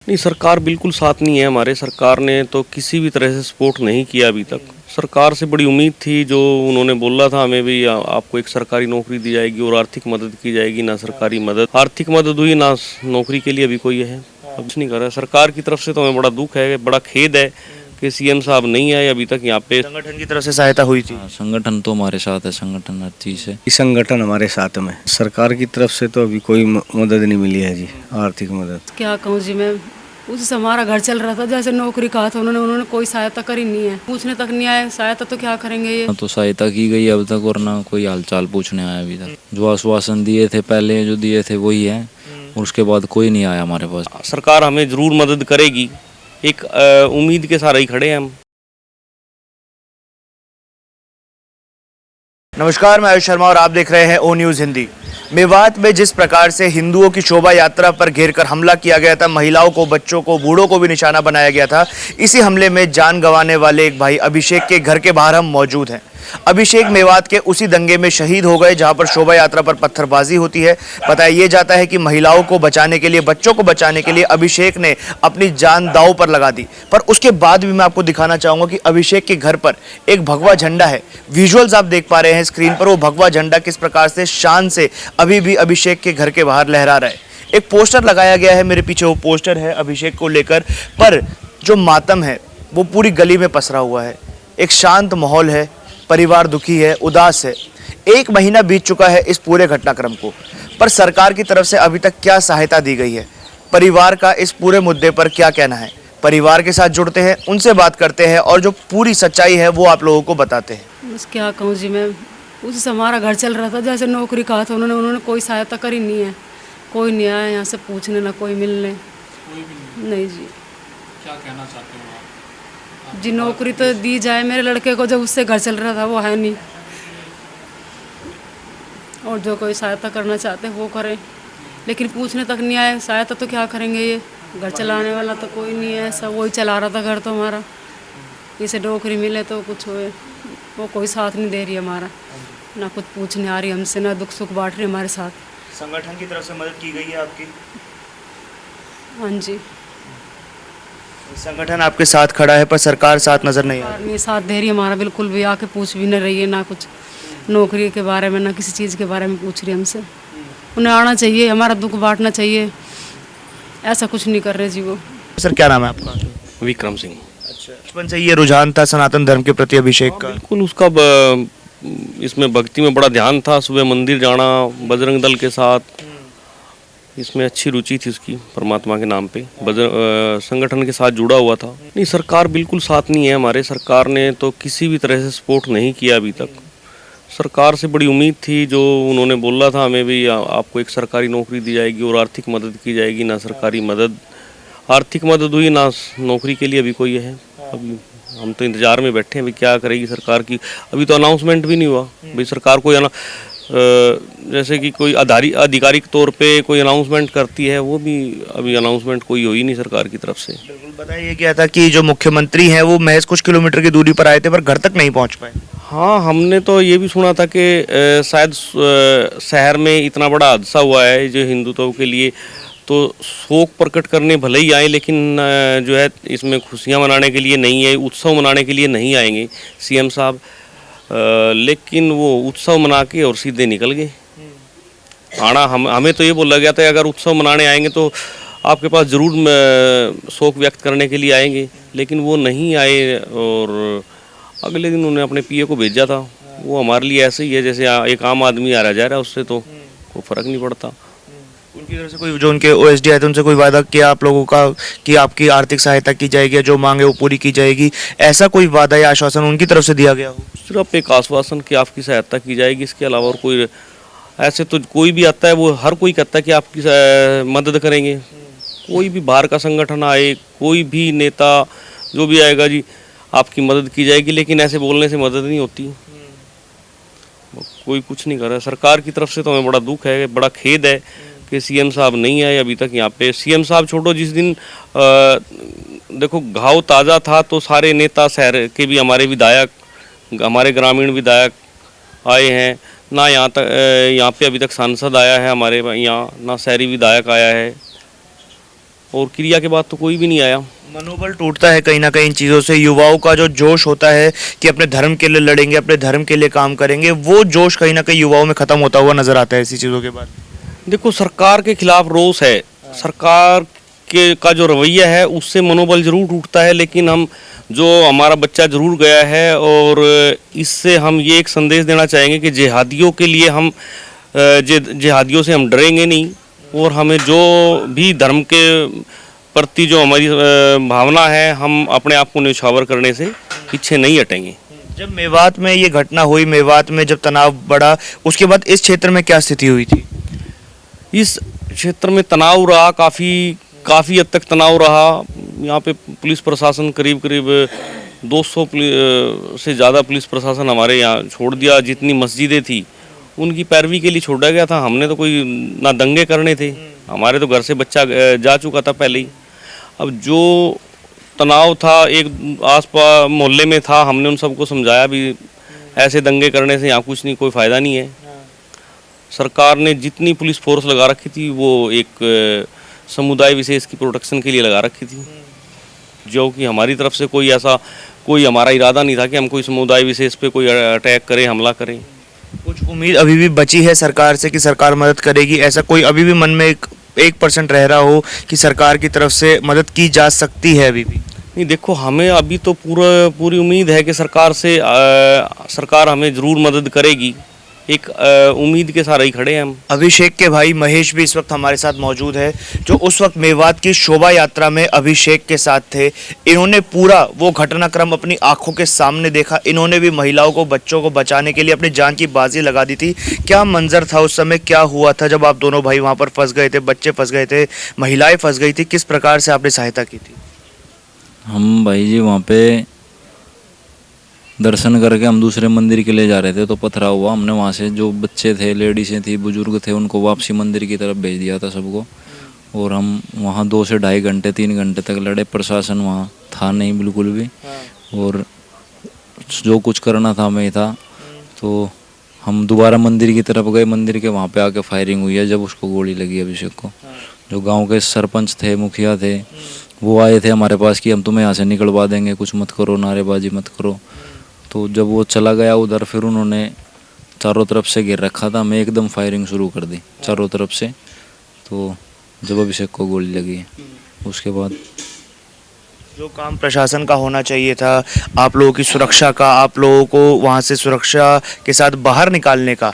नहीं, सरकार बिल्कुल साथ नहीं है हमारे। सरकार ने तो किसी भी तरह से सपोर्ट नहीं किया अभी तक। सरकार से बड़ी उम्मीद थी, जो उन्होंने बोला था हमें भी आपको एक सरकारी नौकरी दी जाएगी और आर्थिक मदद की जाएगी। ना सरकारी मदद, आर्थिक मदद हुई ना नौकरी के लिए अभी कोई है। अब कुछ नहीं कर रहा सरकार की तरफ से। तो हमें बड़ा दुख है, बड़ा खेद है कि सीएम साहब नहीं आए अभी तक यहाँ पे। संगठन की तरफ से सहायता हुई थी। हाँ, संगठन तो हमारे साथ है, संगठन हर चीज़ है। संगठन हमारे साथ में, सरकार की तरफ से तो अभी कोई मदद नहीं मिली है जी, आर्थिक मदद। क्या कहूँ जी मैं, उससे हमारा घर चल रहा था। जैसे नौकरी कहा था उन्होंने कोई सहायता करी नहीं है, पूछने तक नहीं आए। सहायता तो क्या करेंगे ये। ना तो सहायता की गई अब तक और ना कोई हालचाल पूछने आया अभी तक। जो आश्वासन दिए थे पहले, जो दिए थे वही है, और उसके बाद कोई नहीं आया हमारे पास। सरकार हमें जरूर मदद करेगी, एक उम्मीद के साथ ही खड़े हैं हम। नमस्कार, मैं आयुष शर्मा और आप देख रहे हैं ओ न्यूज़ हिंदी। मेवात में जिस प्रकार से हिंदुओं की शोभा यात्रा पर घेरकर हमला किया गया था, महिलाओं को, बच्चों को, बूढ़ों को भी निशाना बनाया गया था, इसी हमले में जान गंवाने वाले एक भाई अभिषेक के घर के बाहर हम मौजूद हैं। अभिषेक मेवात के उसी दंगे में शहीद हो गए जहां पर शोभा यात्रा पर पत्थरबाजी होती है। बताया जाता है कि महिलाओं को बचाने के लिए, बच्चों को बचाने के लिए अभिषेक ने अपनी जान दांव पर लगा दी। पर उसके बाद भी मैं आपको दिखाना चाहूंगा कि अभिषेक के घर पर एक भगवा झंडा है। विजुअल्स आप देख पा रहे हैं स्क्रीन पर, वो भगवा झंडा किस प्रकार से शान से अभी भी अभिषेक के घर के बाहर लहरा रहा है। एक पोस्टर लगाया गया है, मेरे पीछे वो पोस्टर है अभिषेक को लेकर, पर जो मातम है वो पूरी गली में पसरा हुआ है। एक शांत माहौल है, परिवार दुखी है, उदास है। 1 महीना बीत चुका है इस पूरे घटनाक्रम को, पर सरकार की तरफ से अभी तक क्या सहायता दी गई है, परिवार का इस पूरे मुद्दे पर क्या कहना है। परिवार के साथ जुड़ते हैं, उनसे बात करते हैं और जो पूरी सच्चाई है वो आप लोगों को बताते हैं। बस क्या कहूँ जी मैं, उससे हमारा घर चल रहा था। जैसे नौकरी कहा था उन्होंने कोई सहायता करी नहीं है। कोई नहीं आया यहाँ से पूछने, ना कोई मिलने। नहीं जी। क्या कहना चाहते हो आप? जी नौकरी तो दी जाए मेरे लड़के को, जब उससे घर चल रहा था वो है नहीं। और जो कोई सहायता करना चाहते हैं वो करें, लेकिन पूछने तक नहीं आए। सहायता तो क्या करेंगे, ये घर चलाने वाला तो कोई नहीं है। सब वही चला रहा था घर तो हमारा। इसे नौकरी मिले तो कुछ होए, वो कोई साथ नहीं दे रही हमारा, ना कुछ पूछने आ रही हमसे, ना दुख सुख बांट रही हमारे साथ। संगठन की तरफ से मदद की गई है आपकी? हाँ जी, संगठन आपके साथ खड़ा है पर सरकार साथ नजर नहीं आ रही। नहीं साथ दे रही हमारा, बिल्कुल भी आके पूछ भी नहीं रही है, ना कुछ नौकरी के बारे में, ना किसी चीज़ के बारे में पूछ रही हमसे। उन्हें आना चाहिए, हमारा दुख बांटना चाहिए, ऐसा कुछ नहीं कर रहे जी वो। सर क्या नाम है आपका? विक्रम सिंह। अच्छा, बचपन से ये रुझान था सनातन धर्म के प्रति अभिषेक का? बिल्कुल, उसका इसमें भक्ति में बड़ा ध्यान था। सुबह मंदिर जाना बजरंग दल के साथ, इसमें अच्छी रुचि थी उसकी, परमात्मा के नाम पे। संगठन के साथ जुड़ा हुआ था। नहीं, सरकार बिल्कुल साथ नहीं है हमारे। सरकार ने तो किसी भी तरह से सपोर्ट नहीं किया अभी तक। सरकार से बड़ी उम्मीद थी, जो उन्होंने बोला था हमें भी आपको एक सरकारी नौकरी दी जाएगी और आर्थिक मदद की जाएगी। ना सरकारी मदद, आर्थिक मदद हुई ना नौकरी के लिए अभी कोई है। अभी हम तो इंतजार में बैठे हैं अभी क्या करेगी सरकार की। अभी तो अनाउंसमेंट भी नहीं हुआ भाई। सरकार कोई जैसे कि कोई आधिकारिक तौर पे कोई अनाउंसमेंट करती है, वो भी अभी अनाउंसमेंट कोई हो ही नहीं सरकार की तरफ से। बिल्कुल, बताइए क्या था कि जो मुख्यमंत्री हैं वो महज कुछ किलोमीटर की दूरी पर आए थे पर घर तक नहीं पहुंच पाए। हाँ, हमने तो ये भी सुना था कि शायद शहर में इतना बड़ा हादसा हुआ है जो हिंदुत्व के लिए, तो शोक प्रकट करने भले ही आए, लेकिन जो है इसमें खुशियाँ मनाने के लिए नहीं है, उत्सव मनाने के लिए नहीं आएंगे सीएम साहब। लेकिन वो उत्सव मना के और सीधे निकल गए। हमें तो ये बोला गया था अगर उत्सव मनाने आएंगे तो आपके पास ज़रूर शोक व्यक्त करने के लिए आएंगे, लेकिन वो नहीं आए। और अगले दिन उन्होंने अपने पीए को भेजा था। वो हमारे लिए ऐसे ही है जैसे एक आम आदमी आ रहा जा रहा है, उससे तो कोई फ़र्क नहीं पड़ता। उनकी तरफ से कोई, जो उनके ओएसडी आए थे, उनसे कोई वादा किया आप लोगों का कि आपकी आर्थिक सहायता की जाएगी, जो मांगे वो पूरी की जाएगी, ऐसा कोई वादा या आश्वासन उनकी तरफ से दिया गया हो? सिर्फ एक आश्वासन कि आपकी सहायता की जाएगी, इसके अलावा और कोई। ऐसे तो कोई भी आता है वो हर कोई कहता है कि आपकी मदद करेंगे। कोई भी बाहर का संगठन आए, कोई भी नेता जो भी आएगा जी आपकी मदद की जाएगी, लेकिन ऐसे बोलने से मदद नहीं होती। कोई कुछ नहीं कर रहा सरकार की तरफ से। तो हमें बड़ा दुख है, बड़ा खेद है कि सीएम साहब नहीं आए अभी तक यहाँ पे। सीएम साहब छोड़ो, जिस दिन देखो घाव ताज़ा था तो सारे नेता शहर के भी, हमारे विधायक, हमारे ग्रामीण विधायक आए हैं ना। यहाँ पे अभी तक सांसद आया है हमारे यहाँ, ना शहरी विधायक आया है। और क्रिया के बाद तो कोई भी नहीं आया। मनोबल टूटता है कहीं ना कहीं इन चीज़ों से। युवाओं का जो जोश होता है कि अपने धर्म के लिए लड़ेंगे, अपने धर्म के लिए काम करेंगे, वो जोश कहीं ना कहीं युवाओं में खत्म होता हुआ नजर आता है ऐसी चीज़ों के बाद। देखो, सरकार के खिलाफ रोष है, सरकार के का जो रवैया है उससे मनोबल जरूर टूटता है, लेकिन हम जो हमारा बच्चा जरूर गया है और इससे हम ये एक संदेश देना चाहेंगे कि जिहादियों के लिए हम जिहादियों से हम डरेंगे नहीं, और हमें जो भी धर्म के प्रति जो हमारी भावना है, हम अपने आप को न्यौछावर करने से पीछे नहीं हटेंगे। जब मेवात में ये घटना हुई, मेवात में जब तनाव बढ़ा, उसके बाद इस क्षेत्र में क्या स्थिति हुई थी? इस क्षेत्र में तनाव रहा, काफ़ी हद तक तनाव रहा। यहाँ पे पुलिस प्रशासन करीब 200 से ज़्यादा पुलिस प्रशासन हमारे यहाँ छोड़ दिया। जितनी मस्जिदें थी उनकी पैरवी के लिए छोड़ा गया था। हमने तो कोई ना दंगे करने थे, हमारे तो घर से बच्चा जा चुका था पहले ही। अब जो तनाव था एक आसपास मोहल्ले में था, हमने उन सबको समझाया भी ऐसे दंगे करने से यहाँ कुछ नहीं, कोई फ़ायदा नहीं है। सरकार ने जितनी पुलिस फोर्स लगा रखी थी वो एक समुदाय विशेष की प्रोटेक्शन के लिए लगा रखी थी, जो कि हमारी तरफ से कोई हमारा इरादा नहीं था कि हम कोई समुदाय विशेष पे कोई अटैक करें, हमला करें। कुछ उम्मीद अभी भी बची है सरकार से कि सरकार मदद करेगी? ऐसा कोई अभी भी मन में 1% रह रहा हो कि सरकार की तरफ से मदद की जा सकती है अभी भी? नहीं, देखो, हमें अभी तो पूरी उम्मीद है कि सरकार हमें ज़रूर मदद करेगी। एक उम्मीद के साथ ही खड़े हैं हम। अभिषेक के भाई महेश भी इस वक्त हमारे साथ मौजूद है, जो उस वक्त मेवात की शोभा यात्रा में अभिषेक के साथ थे। इन्होंने पूरा वो घटनाक्रम अपनी आंखों के सामने देखा। इन्होंने भी महिलाओं को, बच्चों को बचाने के लिए अपनी जान की बाजी लगा दी थी। क्या मंजर था उस समय, क्या हुआ था जब आप दोनों भाई वहाँ पर फंस गए थे, बच्चे फंस गए थे, महिलाएं फंस गई थी? किस प्रकार से आपने सहायता की थी? हम भाई जी वहाँ पे दर्शन करके हम दूसरे मंदिर के लिए जा रहे थे, तो पथराव हुआ। हमने वहाँ से जो बच्चे थे, लेडीज़ें थी, बुजुर्ग थे, उनको वापसी मंदिर की तरफ भेज दिया था सबको। और हम वहाँ 2 से ढाई घंटे 3 घंटे तक लड़े। प्रशासन वहाँ था नहीं बिल्कुल भी, और जो कुछ करना था हमें था। तो हम दोबारा मंदिर की तरफ गए। मंदिर के वहाँ पे आके फायरिंग हुई है जब उसको गोली लगी अभिषेक को। जो गांव के सरपंच थे, मुखिया थे, वो आए थे हमारे पास कि हम तुम्हें यहाँ से निकलवा देंगे, कुछ मत करो, नारेबाजी मत करो। तो जब वो चला गया उधर, फिर उन्होंने चारों तरफ से घेर रखा था, हमें एकदम फायरिंग शुरू कर दी चारों तरफ से। तो जब अभिषेक को गोली लगी, उसके बाद जो काम प्रशासन का होना चाहिए था, आप लोगों की सुरक्षा का, आप लोगों को वहाँ से सुरक्षा के साथ बाहर निकालने का,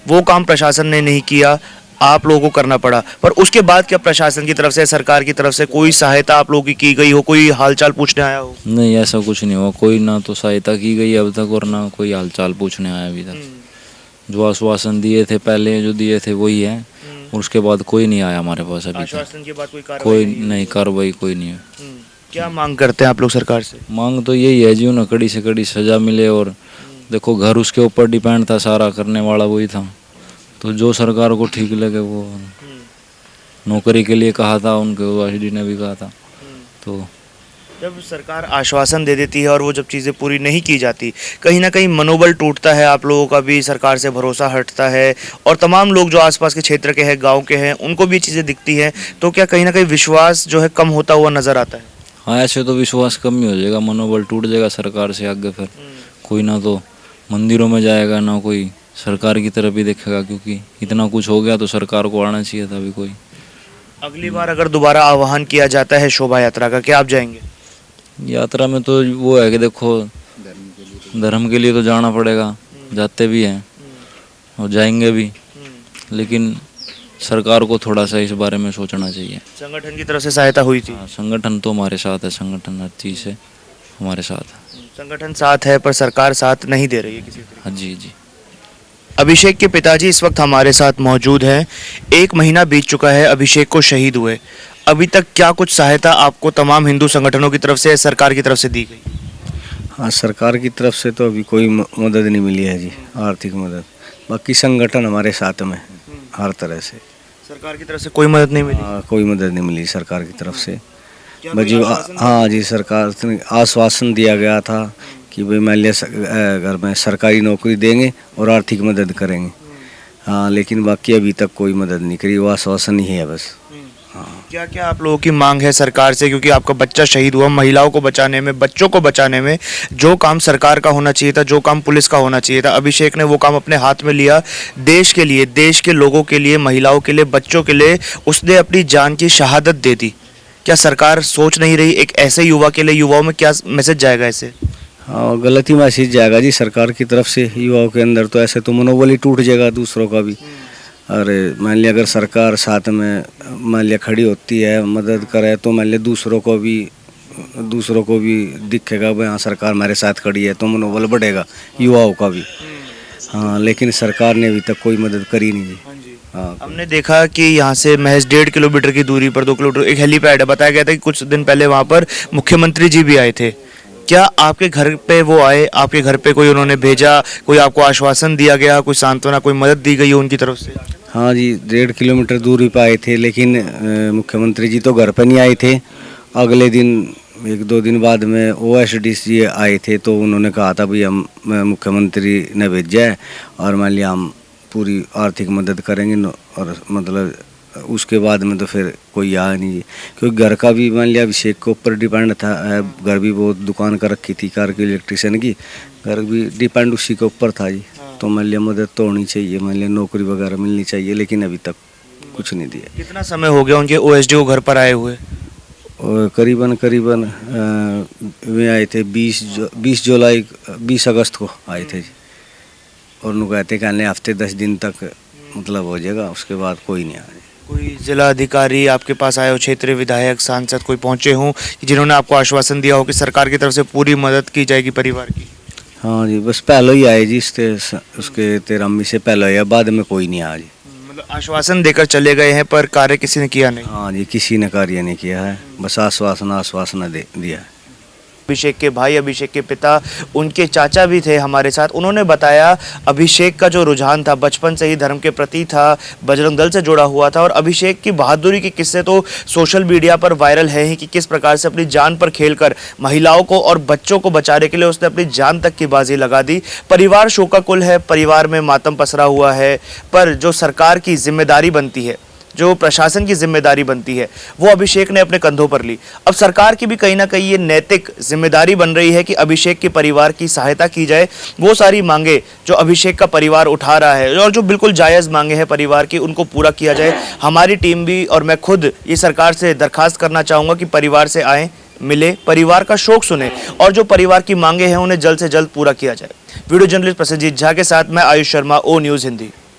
वो काम प्रशासन ने नहीं किया, आप लोगों को करना पड़ा। पर उसके बाद क्या प्रशासन की तरफ से, सरकार की तरफ से कोई सहायता आप लोगों की गई हो? कोई हालचाल पूछने आया हो? नहीं, ऐसा कुछ नहीं हुआ। कोई ना तो सहायता की गई अब तक, और ना कोई हालचाल पूछने आया अभी तक। जो आश्वासन दिए थे पहले, जो दिए थे वही है, और उसके बाद कोई नहीं आया हमारे पास अभी तक। आश्वासन के बाद कोई कोई नहीं, कार्रवाई कोई नहीं है। क्या मांग करते हैं आप लोग सरकार से? मांग तो यही है जी, उन्हें कड़ी से कड़ी सजा मिले। और देखो, घर उसके ऊपर डिपेंड था, सारा करने वाला वही था। तो जो सरकार को ठीक लगे वो नौकरी के लिए कहा था, उनके वाहिदी ने भी कहा था। तो जब सरकार आश्वासन दे देती है और वो जब चीज़ें पूरी नहीं की जाती, कहीं ना कहीं मनोबल टूटता है, आप लोगों का भी सरकार से भरोसा हटता है, और तमाम लोग जो आसपास के क्षेत्र के हैं, गांव के हैं, उनको भी चीज़ें दिखती हैं। तो क्या कहीं ना कहीं विश्वास जो है कम होता हुआ नज़र आता है? हाँ, ऐसे तो विश्वास कम ही हो जाएगा, मनोबल टूट जाएगा सरकार से आगे। फिर कोई ना तो मंदिरों में जाएगा, ना कोई सरकार की तरफ ही देखेगा, क्योंकि इतना कुछ हो गया तो सरकार को आना चाहिए था अभी कोई। अगली बार अगर दोबारा आह्वान किया जाता है शोभा यात्रा का, क्या आप जाएंगे? यात्रा में तो वो है कि देखो, धर्म के लिए तो जाना पड़ेगा, जाते भी हैं और जाएंगे भी, लेकिन सरकार को थोड़ा सा इस बारे में सोचना चाहिए। संगठन की तरफ से सहायता हुई थी? हाँ, संगठन तो हमारे साथ है, संगठन हर चीज़ से हमारे साथ है। संगठन साथ है पर सरकार साथ नहीं दे रही है किसी तरह। हाँ जी जी। अभिषेक के पिताजी इस वक्त हमारे साथ मौजूद हैं। 1 महीना बीत चुका है अभिषेक को शहीद हुए। अभी तक क्या कुछ सहायता आपको तमाम हिंदू संगठनों की तरफ से, सरकार की तरफ से दी गई? हाँ, सरकार की तरफ से तो अभी कोई मदद नहीं मिली है जी, आर्थिक मदद। बाकी संगठन हमारे साथ में हर तरह से। सरकार की तरफ से कोई मदद नहीं मिली? हाँ, कोई मदद नहीं मिली सरकार की तरफ से। क्या बजी कोई आश्वासन हाँ जी, सरकार से आश्वासन दिया गया था कि भाई मान लिया घर में सरकारी नौकरी देंगे और आर्थिक मदद करेंगे। हाँ, लेकिन बाकी अभी तक कोई मदद नहीं करी, वो आश्वासन ही है बस। हाँ। क्या क्या आप लोगों की मांग है सरकार से, क्योंकि आपका बच्चा शहीद हुआ, महिलाओं को बचाने में, बच्चों को बचाने में जो काम सरकार का होना चाहिए था, जो काम पुलिस का होना चाहिए था, अभिषेक ने वो काम अपने हाथ में लिया। देश के लिए, देश के लोगों के लिए, महिलाओं के लिए, बच्चों के लिए उसने अपनी जान की शहादत दे दी। क्या सरकार सोच नहीं रही एक ऐसे युवा के लिए? युवाओं में क्या मैसेज जाएगा ऐसे? हाँ, गलत ही मैसेज जाएगा जी सरकार की तरफ से युवाओं के अंदर। तो ऐसे तो मनोबल ही टूट जाएगा दूसरों का भी। अरे मान लिया अगर सरकार साथ में मान लिया खड़ी होती है, मदद करे, तो मान लिया दूसरों को भी दिखेगा भाई हाँ सरकार हमारे साथ खड़ी है, तो मनोबल बढ़ेगा युवाओं का भी। हाँ, लेकिन सरकार ने अभी तक कोई मदद करी नहीं जी। हाँ, हमने देखा कि यहाँ से महज 1.5 किलोमीटर की दूरी पर, 2 किलोमीटर एक हेलीपैड है। बताया गया था कि कुछ दिन पहले वहाँ पर मुख्यमंत्री जी भी आए थे। क्या आपके घर पे वो आए? आपके घर पे कोई उन्होंने भेजा? कोई आपको आश्वासन दिया गया? कोई सांत्वना, कोई मदद दी गई हो उनकी तरफ से? हाँ जी, 1.5 किलोमीटर दूरी पे आए थे, लेकिन मुख्यमंत्री जी तो घर पे नहीं आए थे। अगले दिन 1-2 दिन बाद में OSD जी आए थे, तो उन्होंने कहा था भाई हम मुख्यमंत्री ने भेजा है और मान लिया हम पूरी आर्थिक मदद करेंगे। और मतलब उसके बाद में तो फिर कोई आया नहीं जी, क्योंकि घर का भी मान लिया अभिषेक के ऊपर डिपेंड था। घर भी बहुत दुकान कर रखी थी कार की, इलेक्ट्रिशियन की, घर भी डिपेंड उसी के ऊपर था जी। तो मान लिया मदद तो होनी चाहिए, मान लिया नौकरी वगैरह मिलनी चाहिए, लेकिन अभी तक कुछ नहीं दिया। कितना समय हो गया उनके OSD को घर पर आए हुए? और करीबन वे आए थे 20 अगस्त को आए थे जी। और उन्होंने कहते कि अगले हफ्ते 10 दिन तक मतलब हो जाएगा, उसके बाद कोई नहीं आया। कोई जिला अधिकारी आपके पास आए हो, क्षेत्रीय विधायक, सांसद कोई पहुंचे हों जिन्होंने आपको आश्वासन दिया हो कि सरकार की तरफ से पूरी मदद की जाएगी परिवार की? हाँ जी, बस पहले ही आए जी, उसके 13 से पहले आया, बाद में कोई नहीं आया जी। मतलब आश्वासन देकर चले गए हैं पर कार्य किसी ने किया नहीं? हाँ जी, किसी ने कार्य नहीं किया है, बस आश्वासन दिया है। अभिषेक के भाई, अभिषेक के पिता, उनके चाचा भी थे हमारे साथ। उन्होंने बताया अभिषेक का जो रुझान था बचपन से ही धर्म के प्रति था, बजरंग दल से जुड़ा हुआ था। और अभिषेक की बहादुरी के किस्से तो सोशल मीडिया पर वायरल है ही कि किस प्रकार से अपनी जान पर खेलकर महिलाओं को और बच्चों को बचाने के लिए उसने अपनी जान तक की बाजी लगा दी। परिवार शोकाकुल है, परिवार में मातम पसरा हुआ है, पर जो सरकार की जिम्मेदारी बनती है, जो प्रशासन की जिम्मेदारी बनती है, वो अभिषेक ने अपने कंधों पर ली। अब सरकार की भी कहीं ना कहीं ये नैतिक जिम्मेदारी बन रही है कि अभिषेक के परिवार की सहायता की जाए। वो सारी मांगे जो अभिषेक का परिवार उठा रहा है और जो बिल्कुल जायज़ मांगे हैं परिवार की, उनको पूरा किया जाए। हमारी टीम भी और मैं खुद ये सरकार से दरखास्त करना चाहूँगा कि परिवार से आएँ, मिले, परिवार का शोक सुने और जो परिवार की मांगे हैं उन्हें जल्द से जल्द पूरा किया जाए। वीडियो जर्नलिस्ट प्रसेनजीत झा के साथ मैं आयुष शर्मा, O न्यूज़ हिंदी।